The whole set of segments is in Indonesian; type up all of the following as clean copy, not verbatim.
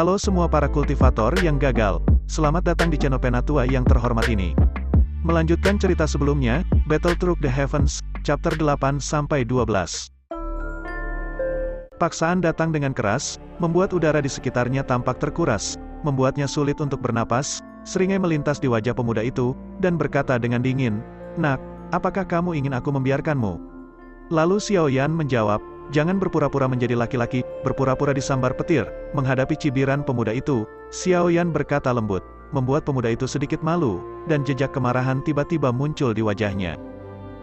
Halo semua para kultivator yang gagal, selamat datang di channel Penatua yang terhormat ini. Melanjutkan cerita sebelumnya, Battle Through the Heavens, chapter 8-12. Paksaan datang dengan keras, membuat udara di sekitarnya tampak terkuras, membuatnya sulit untuk bernapas. Seringai melintas di wajah pemuda itu, dan berkata dengan dingin, "Nak, apakah kamu ingin aku membiarkanmu?" Lalu Xiao Yan menjawab, "Jangan berpura-pura menjadi laki-laki, berpura-pura disambar petir." Menghadapi cibiran pemuda itu, Xiao Yan berkata lembut, membuat pemuda itu sedikit malu, dan jejak kemarahan tiba-tiba muncul di wajahnya.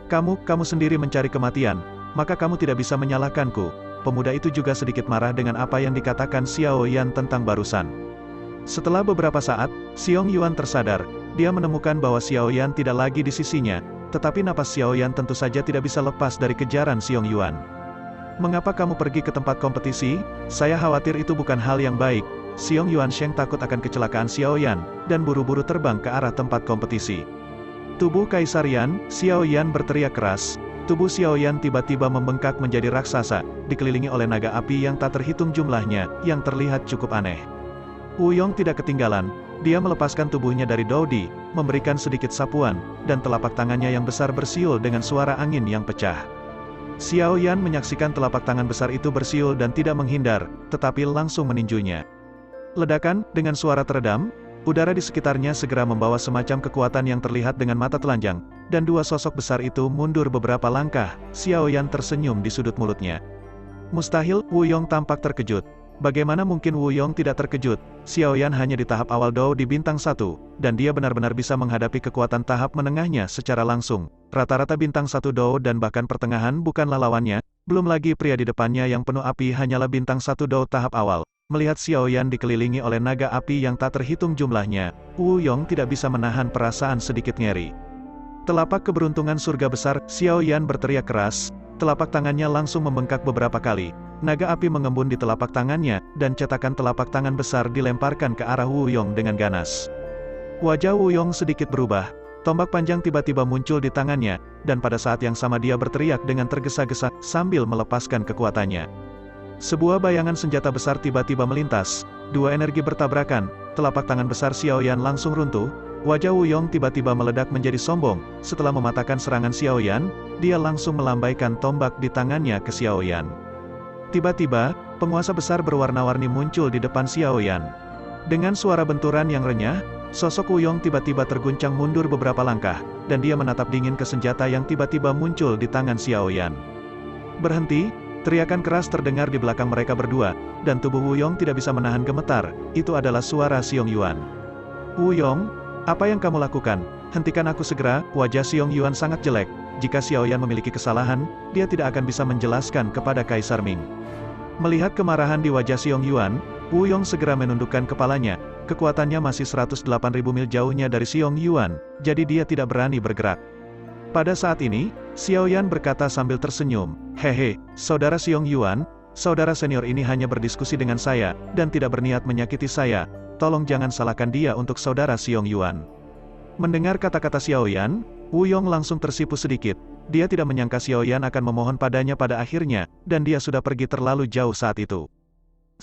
Kamu sendiri mencari kematian, maka kamu tidak bisa menyalahkanku." Pemuda itu juga sedikit marah dengan apa yang dikatakan Xiao Yan tentang barusan. Setelah beberapa saat, Xiong Yuan tersadar, dia menemukan bahwa Xiao Yan tidak lagi di sisinya, tetapi napas Xiao Yan tentu saja tidak bisa lepas dari kejaran Xiong Yuan. "Mengapa kamu pergi ke tempat kompetisi? Saya khawatir itu bukan hal yang baik." Xiong Yuan Sheng takut akan kecelakaan Xiao Yan, dan buru-buru terbang ke arah tempat kompetisi. Tubuh Kaisar Yan, Xiao Yan berteriak keras. Tubuh Xiao Yan tiba-tiba membengkak menjadi raksasa, dikelilingi oleh naga api yang tak terhitung jumlahnya, yang terlihat cukup aneh. Wu Yong tidak ketinggalan, dia melepaskan tubuhnya dari Dodi, memberikan sedikit sapuan, dan telapak tangannya yang besar bersiul dengan suara angin yang pecah. Xiao Yan menyaksikan telapak tangan besar itu bersiul dan tidak menghindar, tetapi langsung meninjunya. Ledakan, dengan suara teredam, udara di sekitarnya segera membawa semacam kekuatan yang terlihat dengan mata telanjang, dan dua sosok besar itu mundur beberapa langkah. Xiao Yan tersenyum di sudut mulutnya. Mustahil, Wu Yong tampak terkejut. Bagaimana mungkin Wu Yong tidak terkejut? Xiao Yan hanya di tahap awal Dao di bintang 1, dan dia benar-benar bisa menghadapi kekuatan tahap menengahnya secara langsung. Rata-rata bintang 1 Dao dan bahkan pertengahan bukanlah lawannya, belum lagi pria di depannya yang penuh api hanyalah bintang 1 Dao tahap awal. Melihat Xiao Yan dikelilingi oleh naga api yang tak terhitung jumlahnya, Wu Yong tidak bisa menahan perasaan sedikit ngeri. Telapak keberuntungan surga besar, Xiao Yan berteriak keras, telapak tangannya langsung membengkak beberapa kali. Naga api mengembun di telapak tangannya, dan cetakan telapak tangan besar dilemparkan ke arah Wu Yong dengan ganas. Wajah Wu Yong sedikit berubah, tombak panjang tiba-tiba muncul di tangannya, dan pada saat yang sama dia berteriak dengan tergesa-gesa, sambil melepaskan kekuatannya. Sebuah bayangan senjata besar tiba-tiba melintas, dua energi bertabrakan, telapak tangan besar Xiao Yan langsung runtuh, wajah Wu Yong tiba-tiba meledak menjadi sombong. Setelah mematahkan serangan Xiao Yan, dia langsung melambaikan tombak di tangannya ke Xiao Yan. Tiba-tiba, penguasa besar berwarna-warni muncul di depan Xiao Yan. Dengan suara benturan yang renyah, sosok Wu Yong tiba-tiba terguncang mundur beberapa langkah, dan dia menatap dingin ke senjata yang tiba-tiba muncul di tangan Xiao Yan. "Berhenti!" Teriakan keras terdengar di belakang mereka berdua, dan tubuh Wu Yong tidak bisa menahan gemetar. Itu adalah suara Xiong Yuan. "Wu Yong, apa yang kamu lakukan? Hentikan aku segera!" Wajah Xiong Yuan sangat jelek. Jika Xiao Yan memiliki kesalahan, dia tidak akan bisa menjelaskan kepada Kaisar Ming. Melihat kemarahan di wajah Xiong Yuan, Wu Yong segera menundukkan kepalanya. Kekuatannya masih 108.000 mil jauhnya dari Xiong Yuan, jadi dia tidak berani bergerak. Pada saat ini, Xiao Yan berkata sambil tersenyum, "Hehe, saudara Xiong Yuan, saudara senior ini hanya berdiskusi dengan saya, dan tidak berniat menyakiti saya. Tolong jangan salahkan dia untuk saudara Xiong Yuan." Mendengar kata-kata Xiao Yan, Wu Yong langsung tersipu sedikit. Dia tidak menyangka Xiao Yan akan memohon padanya pada akhirnya, dan dia sudah pergi terlalu jauh saat itu.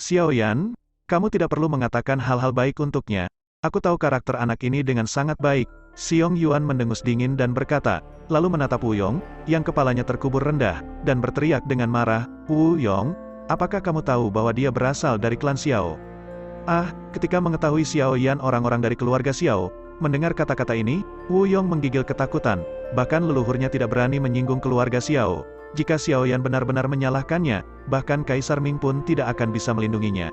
"Xiao Yan, kamu tidak perlu mengatakan hal-hal baik untuknya. Aku tahu karakter anak ini dengan sangat baik." Xiong Yuan mendengus dingin dan berkata, lalu menatap Wu Yong, yang kepalanya terkubur rendah, dan berteriak dengan marah, "Wu Yong, apakah kamu tahu bahwa dia berasal dari klan Xiao?" Ketika mengetahui Xiao Yan orang-orang dari keluarga Xiao, mendengar kata-kata ini, Wu Yong menggigil ketakutan, bahkan leluhurnya tidak berani menyinggung keluarga Xiao. Jika Xiao Yan benar-benar menyalahkannya, bahkan Kaisar Ming pun tidak akan bisa melindunginya.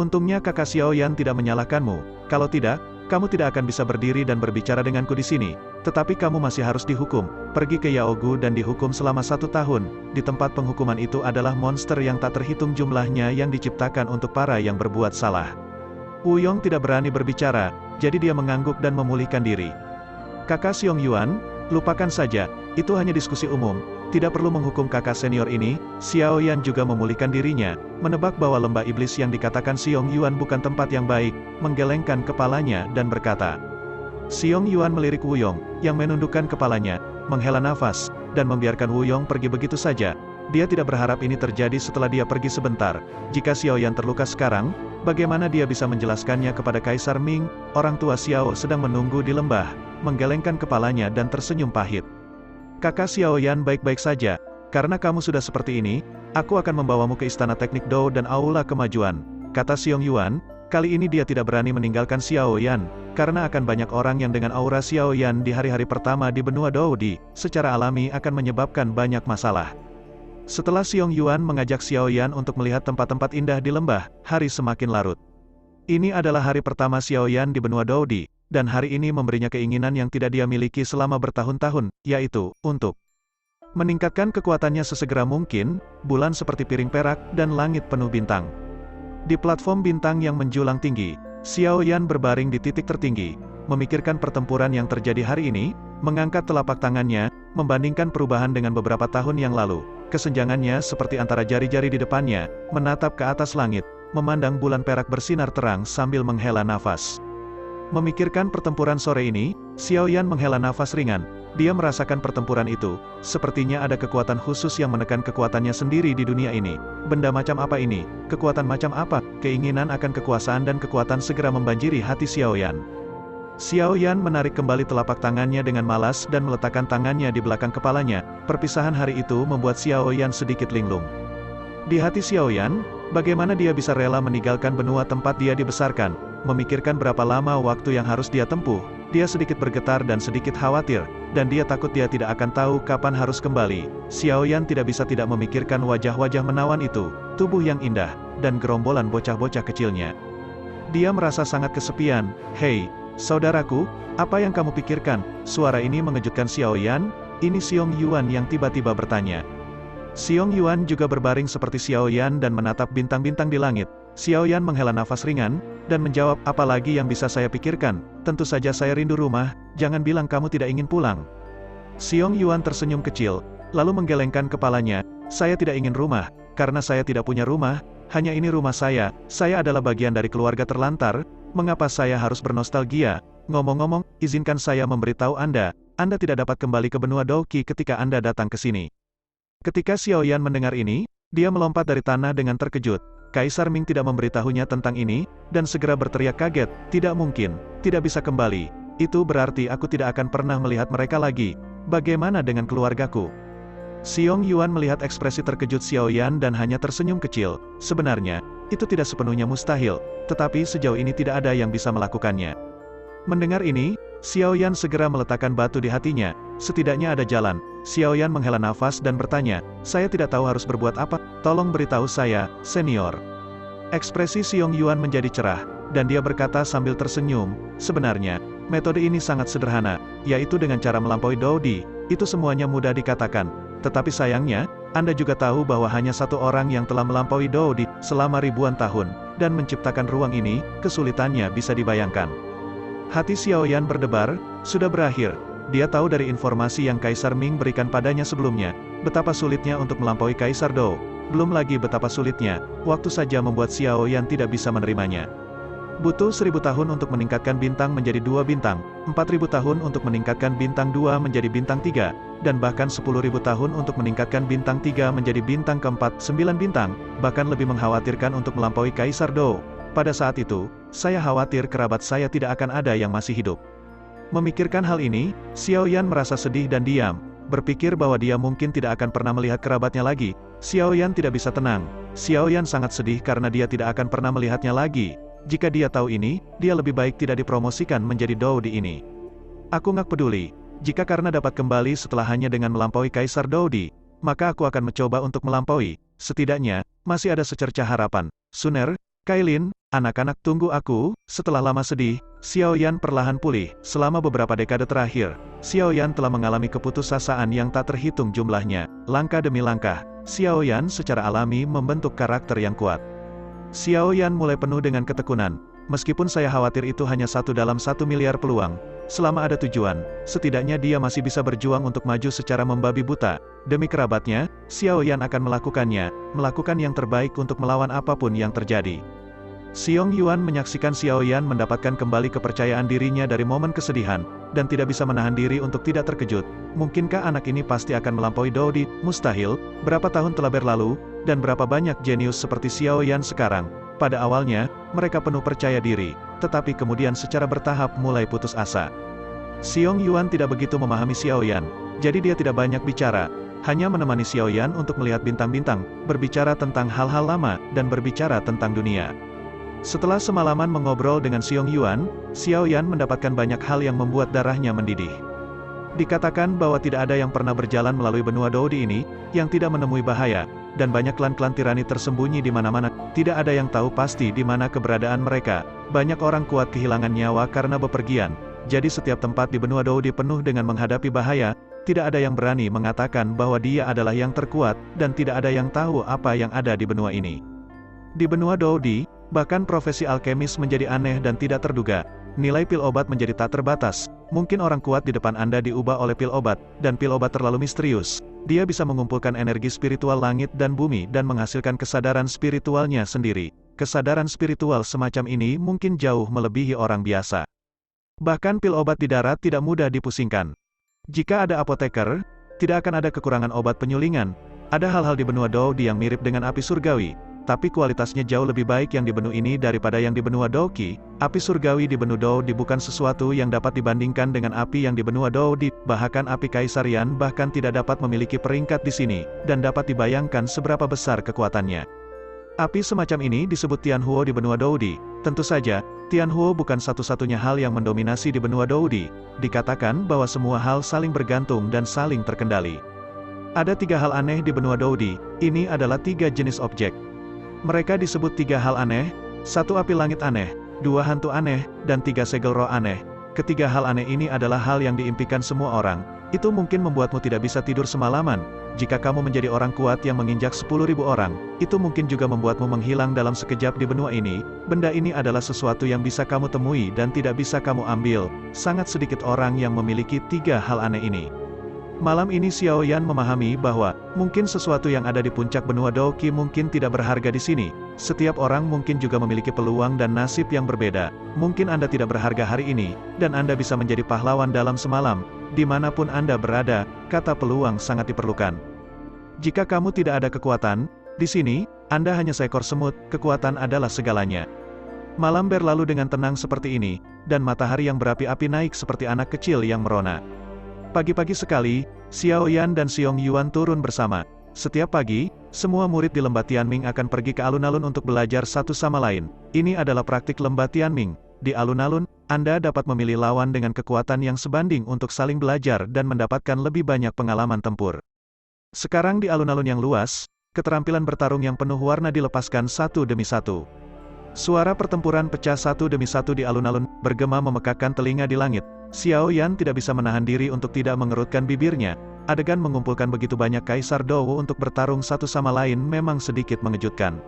"Untungnya kakak Xiao Yan tidak menyalahkanmu, kalau tidak, kamu tidak akan bisa berdiri dan berbicara denganku di sini. Tetapi kamu masih harus dihukum, pergi ke Yaogu dan dihukum selama 1 tahun, di tempat penghukuman itu adalah monster yang tak terhitung jumlahnya yang diciptakan untuk para yang berbuat salah." Wu Yong tidak berani berbicara, jadi dia mengangguk dan memulihkan diri. "Kakak Xiong Yuan, lupakan saja, itu hanya diskusi umum, tidak perlu menghukum kakak senior ini." Xiao Yan juga memulihkan dirinya, menebak bahwa lembah iblis yang dikatakan Xiong Yuan bukan tempat yang baik, menggelengkan kepalanya dan berkata. Xiong Yuan melirik Wu Yong, yang menundukkan kepalanya, menghela nafas, dan membiarkan Wu Yong pergi begitu saja. Dia tidak berharap ini terjadi setelah dia pergi sebentar. Jika Xiao Yan terluka sekarang, bagaimana dia bisa menjelaskannya kepada Kaisar Ming? Orang tua Xiao sedang menunggu di lembah, menggelengkan kepalanya dan tersenyum pahit. Kakak Xiaoyan baik-baik saja, karena kamu sudah seperti ini, aku akan membawamu ke Istana Teknik Dou dan Aula Kemajuan, kata Xiong Yuan. Kali ini dia tidak berani meninggalkan Xiaoyan, karena akan banyak orang yang dengan aura Xiaoyan di hari-hari pertama di benua Doudi, secara alami akan menyebabkan banyak masalah. Setelah Xiong Yuan mengajak Xiaoyan untuk melihat tempat-tempat indah di lembah, hari semakin larut. Ini adalah hari pertama Xiaoyan di benua Doudi, dan hari ini memberinya keinginan yang tidak dia miliki selama bertahun-tahun, yaitu, untuk meningkatkan kekuatannya sesegera mungkin, bulan seperti piring perak, dan langit penuh bintang. Di platform bintang yang menjulang tinggi, Xiaoyan berbaring di titik tertinggi, memikirkan pertempuran yang terjadi hari ini, mengangkat telapak tangannya, membandingkan perubahan dengan beberapa tahun yang lalu. Kesenjangannya seperti antara jari-jari di depannya, menatap ke atas langit, memandang bulan perak bersinar terang sambil menghela nafas. Memikirkan pertempuran sore ini, Xiaoyan menghela nafas ringan. Dia merasakan pertempuran itu, sepertinya ada kekuatan khusus yang menekan kekuatannya sendiri di dunia ini. Benda macam apa ini? Kekuatan macam apa? Keinginan akan kekuasaan dan kekuatan segera membanjiri hati Xiaoyan. Xiaoyan menarik kembali telapak tangannya dengan malas dan meletakkan tangannya di belakang kepalanya. Perpisahan hari itu membuat Xiaoyan sedikit linglung. Di hati Xiaoyan, bagaimana dia bisa rela meninggalkan benua tempat dia dibesarkan, memikirkan berapa lama waktu yang harus dia tempuh. Dia sedikit bergetar dan sedikit khawatir, dan dia takut dia tidak akan tahu kapan harus kembali. Xiaoyan tidak bisa tidak memikirkan wajah-wajah menawan itu, tubuh yang indah, dan gerombolan bocah-bocah kecilnya. Dia merasa sangat kesepian. Hei, saudaraku, apa yang kamu pikirkan? Suara ini mengejutkan Xiaoyan. Ini Xiong Yuan yang tiba-tiba bertanya. Xiong Yuan juga berbaring seperti Xiaoyan dan menatap bintang-bintang di langit. Xiaoyan menghela nafas ringan, dan menjawab, apa lagi yang bisa saya pikirkan? Tentu saja saya rindu rumah, jangan bilang kamu tidak ingin pulang. Xiong Yuan tersenyum kecil, lalu menggelengkan kepalanya, saya tidak ingin rumah, karena saya tidak punya rumah, hanya ini rumah saya adalah bagian dari keluarga terlantar, mengapa saya harus bernostalgia? Ngomong-ngomong, izinkan saya memberitahu Anda tidak dapat kembali ke benua Douqi ketika Anda datang ke sini. Ketika Xiaoyan mendengar ini, dia melompat dari tanah dengan terkejut. Kaisar Ming tidak memberitahunya tentang ini, dan segera berteriak kaget, tidak mungkin, tidak bisa kembali. Itu berarti aku tidak akan pernah melihat mereka lagi. Bagaimana dengan keluargaku? Xiong Yuan melihat ekspresi terkejut Xiaoyan dan hanya tersenyum kecil. Sebenarnya, itu tidak sepenuhnya mustahil, tetapi sejauh ini tidak ada yang bisa melakukannya. Mendengar ini, Xiaoyan segera meletakkan batu di hatinya. Setidaknya ada jalan. Xiaoyan menghela nafas dan bertanya, saya tidak tahu harus berbuat apa, tolong beritahu saya, senior. Ekspresi Xiong Yuan menjadi cerah, dan dia berkata sambil tersenyum, sebenarnya, metode ini sangat sederhana, yaitu dengan cara melampaui Doudi, itu semuanya mudah dikatakan. Tetapi sayangnya, Anda juga tahu bahwa hanya satu orang yang telah melampaui Doudi selama ribuan tahun, dan menciptakan ruang ini, kesulitannya bisa dibayangkan. Hati Xiaoyan berdebar, sudah berakhir. Dia tahu dari informasi yang Kaisar Ming berikan padanya sebelumnya, betapa sulitnya untuk melampaui Kaisar Dou. Belum lagi betapa sulitnya, waktu saja membuat Xiaoyan tidak bisa menerimanya. Butuh 1000 tahun untuk meningkatkan bintang menjadi 2 bintang, 4000 tahun untuk meningkatkan bintang 2 menjadi bintang 3, dan bahkan 10.000 tahun untuk meningkatkan bintang 3 menjadi bintang keempat, 9 bintang, bahkan lebih mengkhawatirkan untuk melampaui Kaisar Dou. Pada saat itu, saya khawatir kerabat saya tidak akan ada yang masih hidup. Memikirkan hal ini, Xiaoyan merasa sedih dan diam, berpikir bahwa dia mungkin tidak akan pernah melihat kerabatnya lagi. Xiaoyan tidak bisa tenang. Xiaoyan sangat sedih karena dia tidak akan pernah melihatnya lagi. Jika dia tahu ini, dia lebih baik tidak dipromosikan menjadi Doudi ini. Aku nggak peduli. Jika karena dapat kembali setelah hanya dengan melampaui Kaisar Doudi, maka aku akan mencoba untuk melampaui. Setidaknya, masih ada secercah harapan. Suner, Kailin, anak-anak tunggu aku. Setelah lama sedih, Xiaoyan perlahan pulih. Selama beberapa dekade terakhir, Xiaoyan telah mengalami keputusasaan yang tak terhitung jumlahnya. Langkah demi langkah, Xiaoyan secara alami membentuk karakter yang kuat. Xiaoyan mulai penuh dengan ketekunan. Meskipun saya khawatir itu hanya 1 dalam 1 miliar peluang, selama ada tujuan, setidaknya dia masih bisa berjuang untuk maju secara membabi buta. Demi kerabatnya, Xiaoyan akan melakukan yang terbaik untuk melawan apapun yang terjadi. Xiong Yuan menyaksikan Xiaoyan mendapatkan kembali kepercayaan dirinya dari momen kesedihan, dan tidak bisa menahan diri untuk tidak terkejut. Mungkinkah anak ini pasti akan melampaui Doudi? Mustahil. Berapa tahun telah berlalu, dan berapa banyak jenius seperti Xiaoyan sekarang? Pada awalnya, mereka penuh percaya diri, tetapi kemudian secara bertahap mulai putus asa. Xiong Yuan tidak begitu memahami Xiaoyan, jadi dia tidak banyak bicara, hanya menemani Xiaoyan untuk melihat bintang-bintang, berbicara tentang hal-hal lama, dan berbicara tentang dunia. Setelah semalaman mengobrol dengan Xiong Yuan, Xiaoyan mendapatkan banyak hal yang membuat darahnya mendidih. Dikatakan bahwa tidak ada yang pernah berjalan melalui benua Doudi ini, yang tidak menemui bahaya, dan banyak klan-klan tirani tersembunyi di mana-mana, tidak ada yang tahu pasti di mana keberadaan mereka. Banyak orang kuat kehilangan nyawa karena bepergian, jadi setiap tempat di benua Doudi penuh dengan menghadapi bahaya, tidak ada yang berani mengatakan bahwa dia adalah yang terkuat, dan tidak ada yang tahu apa yang ada di benua ini. Di benua Doudi, bahkan profesi alkemis menjadi aneh dan tidak terduga. Nilai pil obat menjadi tak terbatas. Mungkin orang kuat di depan Anda diubah oleh pil obat, dan pil obat terlalu misterius. Dia bisa mengumpulkan energi spiritual langit dan bumi dan menghasilkan kesadaran spiritualnya sendiri. Kesadaran spiritual semacam ini mungkin jauh melebihi orang biasa. Bahkan pil obat di darat tidak mudah dipusingkan. Jika ada apoteker, tidak akan ada kekurangan obat penyulingan. Ada hal-hal di benua Doudi yang mirip dengan api surgawi, tapi kualitasnya jauh lebih baik yang di benua ini daripada yang di benua Doqi. Api surgawi di benua Doudi bukan sesuatu yang dapat dibandingkan dengan api yang di benua Doudi, bahkan api kaisarian bahkan tidak dapat memiliki peringkat di sini, dan dapat dibayangkan seberapa besar kekuatannya. Api semacam ini disebut Tianhuo di benua Doudi. Tentu saja, Tianhuo bukan satu-satunya hal yang mendominasi di benua Doudi. Dikatakan bahwa semua hal saling bergantung dan saling terkendali. Ada 3 hal aneh di benua Doudi, ini adalah 3 jenis objek. Mereka disebut 3 hal aneh, 1 api langit aneh, 2 hantu aneh, dan 3 segel roh aneh. Ketiga hal aneh ini adalah hal yang diimpikan semua orang. Itu mungkin membuatmu tidak bisa tidur semalaman. Jika kamu menjadi orang kuat yang menginjak 10.000 orang, itu mungkin juga membuatmu menghilang dalam sekejap di benua ini. Benda ini adalah sesuatu yang bisa kamu temui dan tidak bisa kamu ambil. Sangat sedikit orang yang memiliki 3 hal aneh ini. Malam ini Xiaoyan memahami bahwa, mungkin sesuatu yang ada di puncak benua Doqi mungkin tidak berharga di sini. Setiap orang mungkin juga memiliki peluang dan nasib yang berbeda. Mungkin Anda tidak berharga hari ini, dan Anda bisa menjadi pahlawan dalam semalam. Dimanapun Anda berada, kata peluang sangat diperlukan. Jika kamu tidak ada kekuatan, di sini, Anda hanya seekor semut, kekuatan adalah segalanya. Malam berlalu dengan tenang seperti ini, dan matahari yang berapi-api naik seperti anak kecil yang merona. Pagi-pagi sekali, Xiaoyan dan Xiong Yuan turun bersama. Setiap pagi, semua murid di Lembah Tianming akan pergi ke alun-alun untuk belajar satu sama lain. Ini adalah praktik Lembah Tianming. Di alun-alun, Anda dapat memilih lawan dengan kekuatan yang sebanding untuk saling belajar dan mendapatkan lebih banyak pengalaman tempur. Sekarang di alun-alun yang luas, keterampilan bertarung yang penuh warna dilepaskan satu demi satu. Suara pertempuran pecah satu demi satu di alun-alun, bergema memekakkan telinga di langit. Xiaoyan tidak bisa menahan diri untuk tidak mengerutkan bibirnya. Adegan mengumpulkan begitu banyak Kaisar Dou untuk bertarung satu sama lain memang sedikit mengejutkan.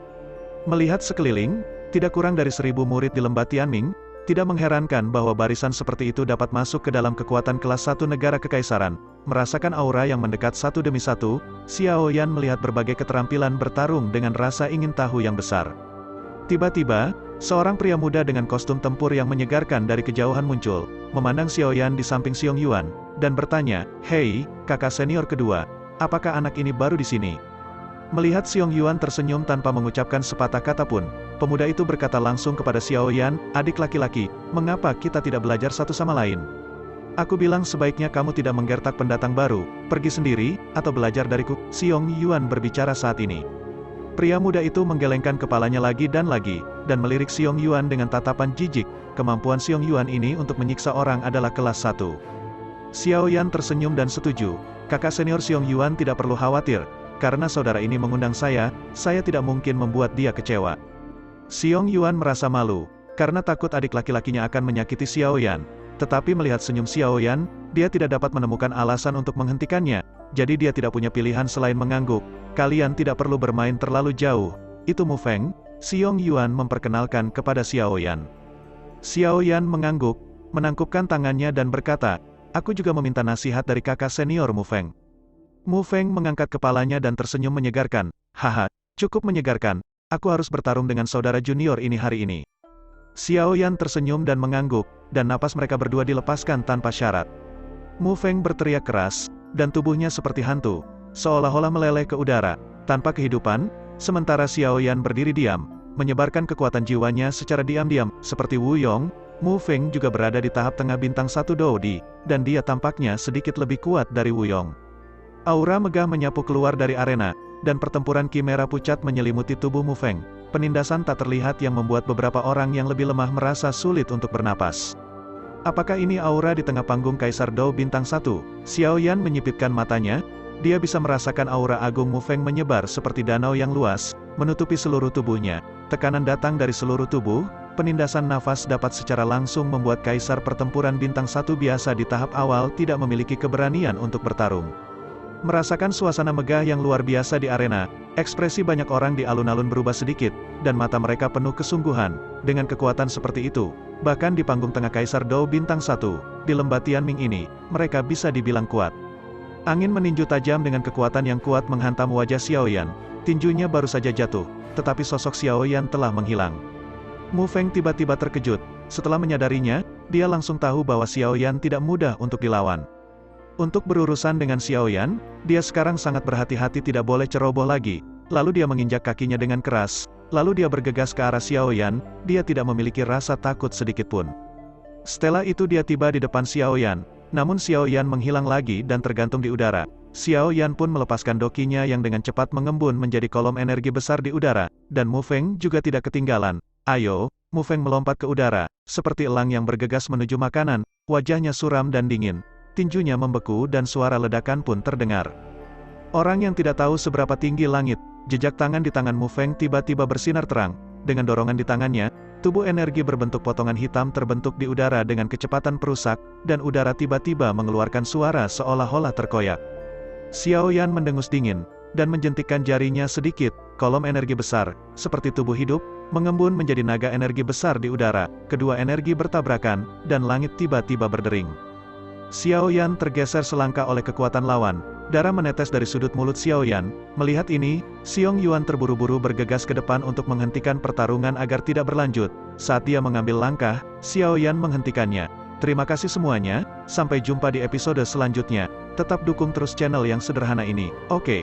Melihat sekeliling, tidak kurang dari 1000 murid di Lembah Tianming, tidak mengherankan bahwa barisan seperti itu dapat masuk ke dalam kekuatan kelas 1 negara kekaisaran. Merasakan aura yang mendekat satu demi satu, Xiaoyan melihat berbagai keterampilan bertarung dengan rasa ingin tahu yang besar. Tiba-tiba, seorang pria muda dengan kostum tempur yang menyegarkan dari kejauhan muncul, memandang Xiaoyan di samping Xiong Yuan, dan bertanya, "Hei, kakak senior kedua, apakah anak ini baru di sini?" Melihat Xiong Yuan tersenyum tanpa mengucapkan sepatah kata pun, pemuda itu berkata langsung kepada Xiaoyan, "Adik laki-laki, mengapa kita tidak belajar satu sama lain? Aku bilang sebaiknya kamu tidak menggertak pendatang baru, pergi sendiri, atau belajar dariku." Xiong Yuan berbicara saat ini. Pria muda itu menggelengkan kepalanya lagi, dan melirik Xiong Yuan dengan tatapan jijik. Kemampuan Xiong Yuan ini untuk menyiksa orang adalah kelas 1. Xiaoyan tersenyum dan setuju. Kakak senior Xiong Yuan tidak perlu khawatir, karena saudara ini mengundang saya tidak mungkin membuat dia kecewa. Xiong Yuan merasa malu, karena takut adik laki-lakinya akan menyakiti Xiaoyan. Tetapi melihat senyum Xiaoyan, dia tidak dapat menemukan alasan untuk menghentikannya, jadi dia tidak punya pilihan selain mengangguk. "Kalian tidak perlu bermain terlalu jauh. Itu Mu Feng." Xiong Yuan memperkenalkan kepada Xiaoyan. Xiaoyan mengangguk, menangkupkan tangannya dan berkata, "Aku juga meminta nasihat dari kakak senior Mu Feng." Mu Feng mengangkat kepalanya dan tersenyum menyegarkan. "Haha, cukup menyegarkan. Aku harus bertarung dengan saudara junior ini hari ini." Xiaoyan tersenyum dan mengangguk, dan napas mereka berdua dilepaskan tanpa syarat. Mu Feng berteriak keras, dan tubuhnya seperti hantu, seolah-olah meleleh ke udara, tanpa kehidupan, sementara Xiaoyan berdiri diam, menyebarkan kekuatan jiwanya secara diam-diam, seperti Wu Yong. Mu Feng juga berada di tahap tengah bintang 1 Doudi, dan dia tampaknya sedikit lebih kuat dari Wu Yong. Aura megah menyapu keluar dari arena, dan pertempuran ki merah pucat menyelimuti tubuh Mu Feng. Penindasan tak terlihat yang membuat beberapa orang yang lebih lemah merasa sulit untuk bernapas. Apakah ini aura di tengah panggung Kaisar Dou bintang 1? Xiao Yan menyipitkan matanya. Dia bisa merasakan aura agung Mu Feng menyebar seperti danau yang luas, menutupi seluruh tubuhnya. Tekanan datang dari seluruh tubuh. Penindasan nafas dapat secara langsung membuat Kaisar pertempuran bintang 1 biasa di tahap awal tidak memiliki keberanian untuk bertarung. Merasakan suasana megah yang luar biasa di arena, ekspresi banyak orang di alun-alun berubah sedikit, dan mata mereka penuh kesungguhan. Dengan kekuatan seperti itu, bahkan di panggung tengah Kaisar Dou bintang 1, di lembah Tianming ini, mereka bisa dibilang kuat. Angin meninju tajam dengan kekuatan yang kuat menghantam wajah Xiao Yan. Tinjunya baru saja jatuh, tetapi sosok Xiao Yan telah menghilang. Mu Feng tiba-tiba terkejut. Setelah menyadarinya, dia langsung tahu bahwa Xiao Yan tidak mudah untuk dilawan. Untuk berurusan dengan Xiao Yan, dia sekarang sangat berhati-hati tidak boleh ceroboh lagi. Lalu dia menginjak kakinya dengan keras. Lalu dia bergegas ke arah Xiao Yan. Dia tidak memiliki rasa takut sedikitpun. Setelah itu dia tiba di depan Xiao Yan. Namun Xiao Yan menghilang lagi dan tergantung di udara. Xiao Yan pun melepaskan dokinya yang dengan cepat mengembun menjadi kolom energi besar di udara. Dan Mu Feng juga tidak ketinggalan. Ayo, Mu Feng melompat ke udara, seperti elang yang bergegas menuju makanan. Wajahnya suram dan dingin. Tinjunya membeku dan suara ledakan pun terdengar. Orang yang tidak tahu seberapa tinggi langit, jejak tangan di tangan Mu Feng tiba-tiba bersinar terang. Dengan dorongan di tangannya, tubuh energi berbentuk potongan hitam terbentuk di udara dengan kecepatan perusak, dan udara tiba-tiba mengeluarkan suara seolah-olah terkoyak. Xiao Yan mendengus dingin, dan menjentikkan jarinya sedikit. Kolom energi besar, seperti tubuh hidup, mengembun menjadi naga energi besar di udara. Kedua energi bertabrakan, dan langit tiba-tiba berdering. Xiao Yan tergeser selangkah oleh kekuatan lawan. Darah menetes dari sudut mulut Xiao Yan. Melihat ini, Xiong Yuan terburu-buru bergegas ke depan untuk menghentikan pertarungan agar tidak berlanjut. Saat dia mengambil langkah, Xiao Yan menghentikannya. Terima kasih semuanya, sampai jumpa di episode selanjutnya. Tetap dukung terus channel yang sederhana ini, oke?